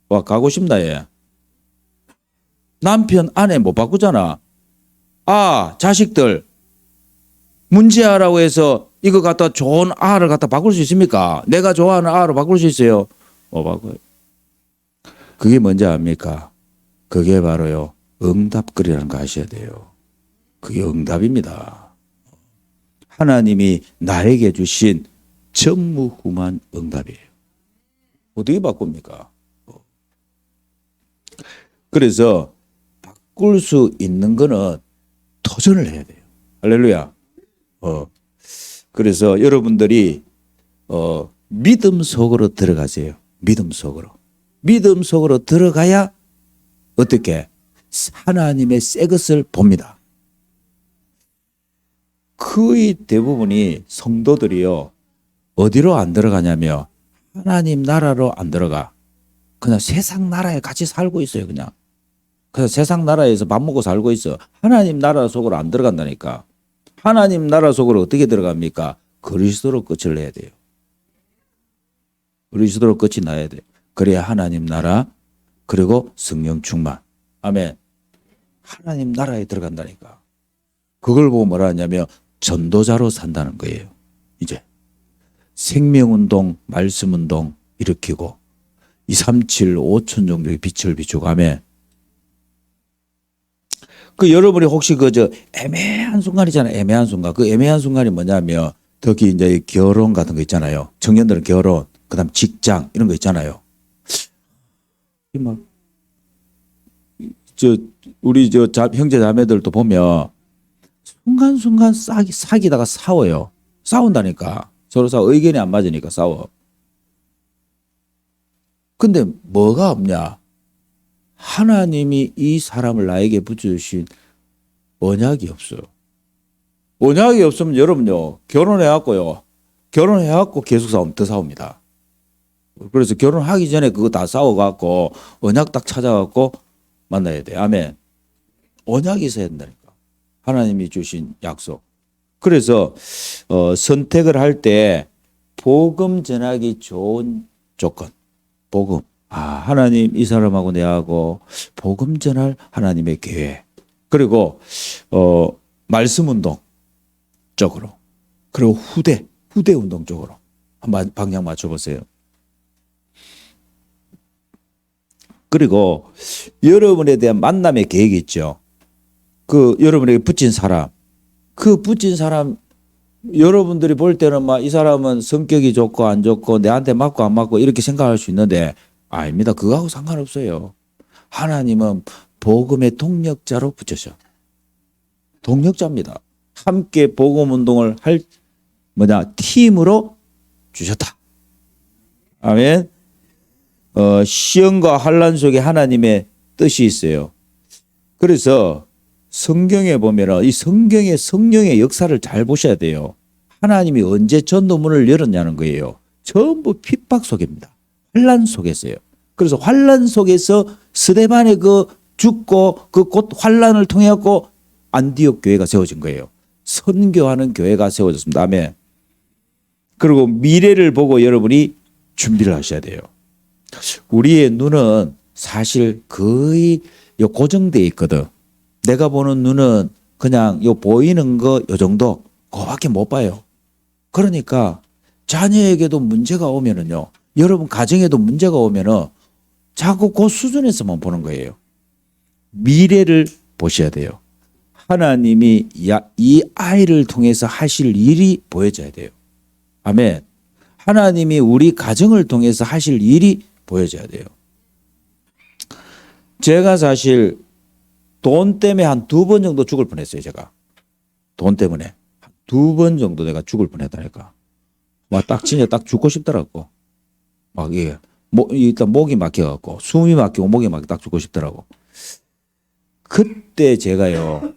와 가고 싶나 얘. 남편 아내 못 바꾸잖아. 자식들 문제아라고 해서 이거 갖다 좋은 아를 갖다 바꿀 수 있습니까? 내가 좋아하는 아로 바꿀 수 있어요? 못 바꿔요. 그게 뭔지 압니까? 그게 바로요 응답글이라는 거 아셔야 돼요. 그게 응답입니다. 하나님이 나에게 주신 전무후무한 응답이에요. 어떻게 바꿉니까? 그래서 바꿀 수 있는 거는 도전을 해야 돼요. 할렐루야. 그래서 여러분들이 믿음 속으로 들어가세요. 믿음 속으로. 믿음 속으로 들어가야 어떻게 하나님의 새 것을 봅니다. 거의 대부분이 성도들이요. 어디로 안 들어가냐면 하나님 나라로 안 들어가. 그냥 세상 나라에 같이 살고 있어요. 그냥. 그래서 세상 나라에서 밥 먹고 살고 있어. 하나님 나라 속으로 안 들어간다니까. 하나님 나라 속으로 어떻게 들어갑니까? 그리스도로 끝을 내야 돼요. 그리스도로 끝이 나야 돼요. 그래야 하나님 나라 그리고 성령 충만. 아멘. 하나님 나라에 들어간다니까. 그걸 보고 뭐라 하냐면 전도자로 산다는 거예요. 이제 생명운동, 말씀운동 일으키고 237, 5천 정도의 빛을 비추고 아멘. 여러분이 혹시 애매한 순간이잖아요. 애매한 순간. 그 애매한 순간이 뭐냐면 특히 이제 결혼 같은 거 있잖아요. 청년들은 결혼, 그다음 직장 이런 거 있잖아요. 저 우리 형제 자매들도 보면 순간순간 사귀다가 싸워요. 싸운다니까. 서로 의견이 안 맞으니까 싸워. 근데 뭐가 없냐? 하나님이 이 사람을 나에게 붙여주신 언약이 없어요. 언약이 없으면 여러분요, 결혼해갖고 계속 더 싸웁니다. 그래서 결혼하기 전에 그거 다 싸워갖고 언약 딱 찾아갖고 만나야 돼. 아멘. 언약이 있어야 된다니까. 하나님이 주신 약속. 그래서 선택을 할 때 복음 전하기 좋은 조건. 복음. 하나님 이 사람하고 내하고 복음 전할 하나님의 계획. 그리고 말씀 운동 쪽으로. 그리고 후대 운동 쪽으로. 한번 방향 맞춰보세요. 그리고 여러분에 대한 만남의 계획이 있죠. 그 여러분에게 붙인 사람. 그 붙인 사람 여러분들이 볼 때는 막 이 사람은 성격이 좋고 안 좋고 내한테 맞고 안 맞고 이렇게 생각할 수 있는데 아닙니다. 그거하고 상관없어요. 하나님은 복음의 동력자로 붙여서 동력자입니다. 함께 복음 운동을 할 팀으로 주셨다. 아멘. 시험과 환난 속에 하나님의 뜻이 있어요. 그래서 성경에 보면은 이 성경의 성령의 역사를 잘 보셔야 돼요. 하나님이 언제 전도문을 열었냐는 거예요. 전부 핍박 속입니다. 환난 속에서요. 그래서 환난 속에서 스데반의 죽고 곧 환난을 통해 갖고 안디옥 교회가 세워진 거예요. 선교하는 교회가 세워졌습니다. 아멘. 그리고 미래를 보고 여러분이 준비를 하셔야 돼요. 우리의 눈은 사실 거의 고정되어 있거든. 내가 보는 눈은 그냥 보이는 거 요 정도 그거밖에 못 봐요. 그러니까 자녀에게도 문제가 오면은요. 여러분 가정에도 문제가 오면은 자꾸 그 수준에서만 보는 거예요. 미래를 보셔야 돼요. 하나님이 이 아이를 통해서 하실 일이 보여져야 돼요. 아멘. 하나님이 우리 가정을 통해서 하실 일이 보여져야 돼요. 제가 사실 돈 때문에 한 2번 정도 죽을 뻔했어요. 제가 돈 때문에 2번 정도 내가 죽을 뻔했다니까. 딱 진짜 딱 죽고 싶더라고. 일단 목이 막혀갖고 숨이 막히고 목이 막혀 딱 죽고 싶더라고. 그때 제가요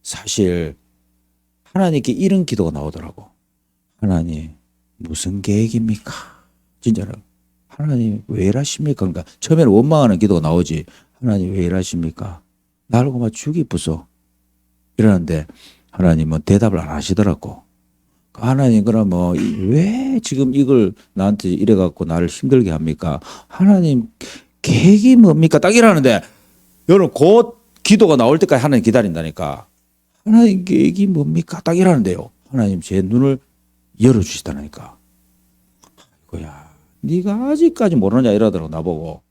사실 하나님께 이런 기도가 나오더라고. 하나님 무슨 계획입니까? 진짜로. 하나님 왜 이러십니까? 그러니까 처음에는 원망하는 기도가 나오지. 하나님 왜 이러십니까? 나를 막 죽이 부숴. 이러는데 하나님은 대답을 안 하시더라고. 하나님 그러면 왜 지금 이걸 나한테 이래갖고 나를 힘들게 합니까? 하나님 계획이 뭡니까? 딱 이러는데 여러분 곧 기도가 나올 때까지 하나님 기다린다니까. 하나님 계획이 뭡니까? 딱 이러는데요. 하나님 제 눈을 열어주시다니까. 아이고야, 네가 아직까지 모르냐 이러더라고 나보고.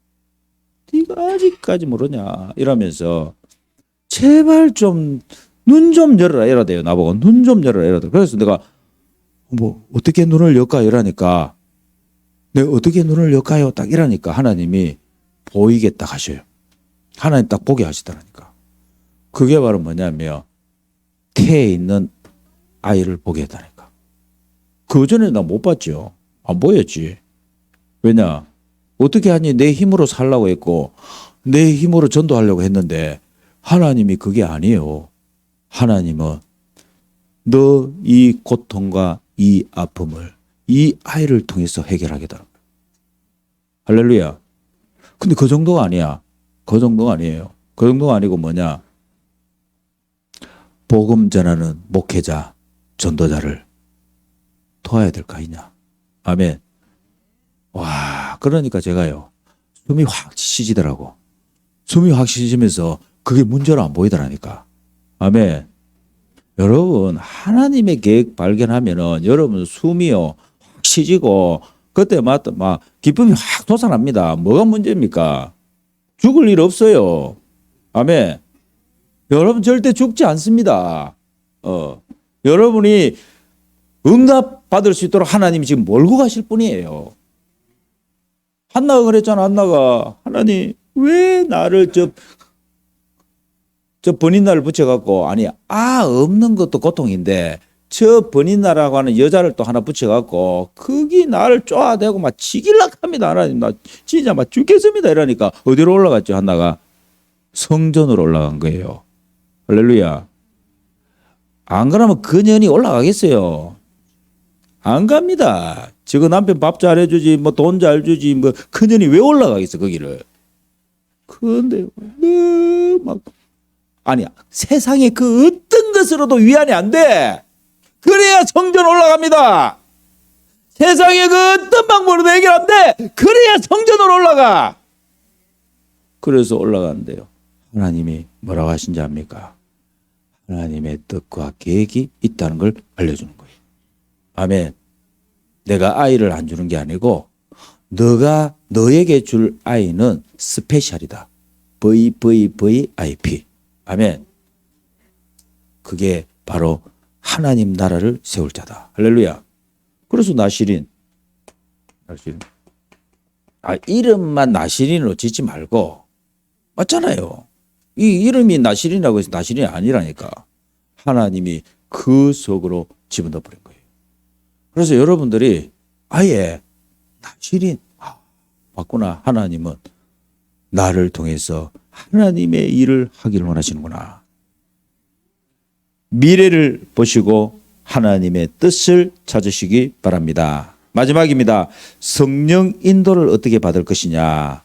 네가 아직까지 모르냐 이러면서 제발 좀 눈 좀 열어라 이러대요. 나보고 눈 좀 열어라 이러더라고. 그래서 내가 어떻게 눈을 열까 이러니까 내가 어떻게 눈을 열까요? 딱 이러니까 하나님이 보이게 딱 하셔요. 하나님 딱 보게 하시더라니까. 그게 바로 뭐냐면 태에 있는 아이를 보게 했다니까. 그 전에 나 못 봤죠. 안 보였지. 왜냐? 어떻게 하니 내 힘으로 살라고 했고 내 힘으로 전도하려고 했는데 하나님이 그게 아니에요. 하나님은 너 이 고통과 이 아픔을 이 아이를 통해서 해결하겠다는 거예요. 할렐루야. 근데 그 정도가 아니야. 그 정도가 아니에요. 그 정도가 아니고 뭐냐? 복음 전하는 목회자, 전도자를 도와야 될 거 아니냐. 아멘. 와, 그러니까 제가요. 숨이 확 쉬지더라고. 숨이 확 쉬지면서 그게 문제로 안 보이더라니까. 아멘. 여러분, 하나님의 계획 발견하면은 여러분 숨이요. 확 쉬지고 그때 막 기쁨이 확 솟아납니다. 뭐가 문제입니까? 죽을 일 없어요. 아멘. 여러분 절대 죽지 않습니다. 여러분이 응답 받을 수 있도록 하나님이 지금 몰고 가실 뿐이에요. 한나가 그랬잖아. 한나가 하나님 왜 나를 저 번인나를 붙여갖고 아니 없는 것도 고통인데 저 번인나라고 하는 여자를 또 하나 붙여갖고 거기 나를 쪼아대고 막 치길락 합니다. 하나님 나 진짜 막 죽겠습니다. 이러니까 어디로 올라갔죠? 한나가 성전으로 올라간 거예요. 할렐루야. 안 그러면 그 년이 올라가겠어요? 안 갑니다. 지금 남편 밥 잘해주지 뭐 돈 잘 주지 뭐 그 년이 왜 올라가겠어 거기를. 그런데 막 아니 세상에 그 어떤 것으로도 위안이 안 돼. 그래야 성전 올라갑니다. 세상에 그 어떤 방법으로도 해결 안 돼. 그래야 성전으로 올라가. 그래서 올라간대요. 하나님이 뭐라고 하신지 압니까? 하나님의 뜻과 계획이 있다는 걸 알려주는 거예요. 아멘. 내가 아이를 안 주는 게 아니고 너가 너에게 줄 아이는 스페셜이다. VVVIP. 아멘. 그게 바로 하나님 나라를 세울 자다. 할렐루야. 그래서 나시린. 이름만 나시린으로 짓지 말고 맞잖아요. 이 이름이 나시린이라고 해서 나시린이 아니라니까. 하나님이 그 속으로 집어넣어 버린 거예요. 그래서 여러분들이 아예 나시린 맞구나. 하나님은 나를 통해서 하나님의 일을 하기를 원하시는구나. 미래를 보시고 하나님의 뜻을 찾으시기 바랍니다. 마지막입니다. 성령 인도를 어떻게 받을 것이냐.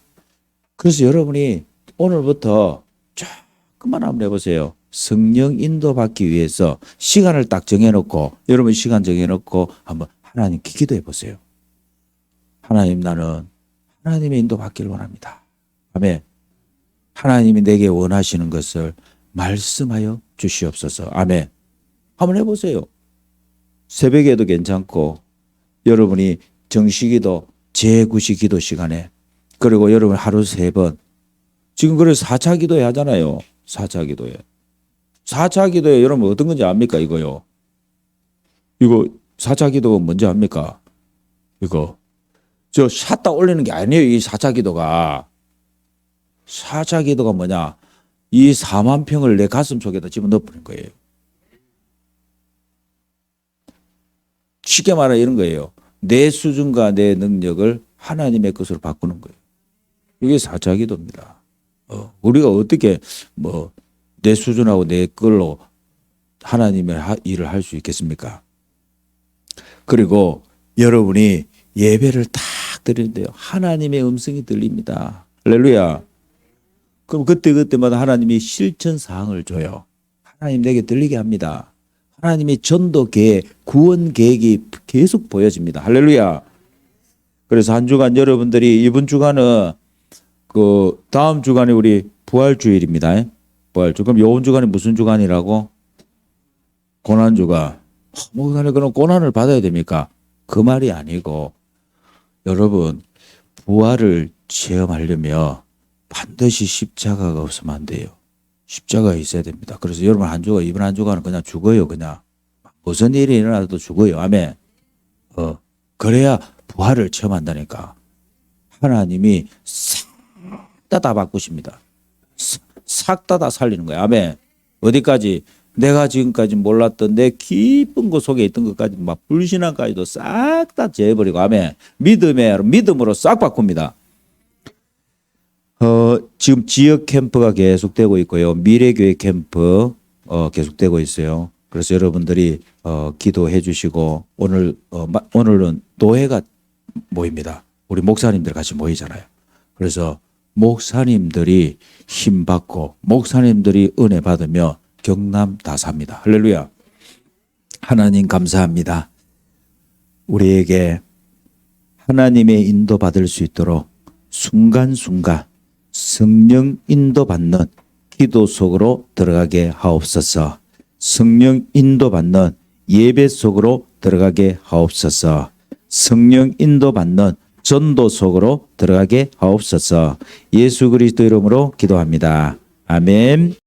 그래서 여러분이 오늘부터 조금만 한번 해보세요. 성령 인도 받기 위해서 시간을 딱 정해놓고 여러분 시간 정해놓고 한번 하나님께 기도해 보세요. 하나님 나는 하나님의 인도 받기를 원합니다. 아멘. 하나님이 내게 원하시는 것을 말씀하여 주시옵소서. 아멘. 한번 해보세요. 새벽에도 괜찮고 여러분이 정시기도 제9시 기도 시간에 그리고 여러분 하루 3번 지금 그래서 4차 기도회 하잖아요. 4차 기도회. 4차 기도회 여러분 어떤 건지 압니까 이거요? 이거 4차 기도가 뭔지 압니까? 이거 저 샷다 올리는 게 아니에요. 이 4차 기도가. 4차 기도가 뭐냐? 이 4만 평을 내 가슴 속에다 집어넣어버린 거예요. 쉽게 말해 이런 거예요. 내 수준과 내 능력을 하나님의 것으로 바꾸는 거예요. 이게 4차 기도입니다. 우리가 어떻게 뭐 내 수준하고 내 걸로 하나님의 일을 할 수 있겠습니까? 그리고 여러분이 예배를 딱 드리는데요. 하나님의 음성이 들립니다. 할렐루야. 그럼 그때마다 하나님이 실천 사항을 줘요. 하나님 내게 들리게 합니다. 하나님의 전도 계획, 구원 계획이 계속 보여집니다. 할렐루야. 그래서 한 주간 여러분들이 이번 주간은 그 다음 주간에 우리 부활주일입니다. 부활주. 그럼 요번 주간이 무슨 주간이라고? 고난주가. 목사님 그럼 고난을 받아야 됩니까? 그 말이 아니고 여러분 부활을 체험하려면 반드시 십자가가 없으면 안 돼요. 십자가가 있어야 됩니다. 그래서 여러분 한 주가 이번 한 주간은 그냥 죽어요. 그냥 무슨 일이 일어나도 죽어요. 아멘. 그래야 부활을 체험한다니까. 하나님이 싹 다 바꾸십니다. 싹 다 살리는 거예요. 아멘. 어디까지? 내가 지금까지 몰랐던 내 깊은 곳 속에 있던 것까지 막 불신앙까지도 싹 다 제어버리고 아멘. 믿음으로 싹 바꿉니다. 지금 지역 캠프가 계속되고 있고요. 미래교회 캠프 계속되고 있어요. 그래서 여러분들이 기도해 주시고 오늘은 노회가 모입니다. 우리 목사님들 같이 모이잖아요. 그래서 목사님들이 힘 받고 목사님들이 은혜 받으며 경남 다 삽니다. 할렐루야. 하나님 감사합니다. 우리에게 하나님의 인도 받을 수 있도록 순간순간 성령 인도받는 기도 속으로 들어가게 하옵소서. 성령 인도받는 예배 속으로 들어가게 하옵소서. 성령 인도받는 전도 속으로 들어가게 하옵소서. 예수 그리스도 이름으로 기도합니다. 아멘.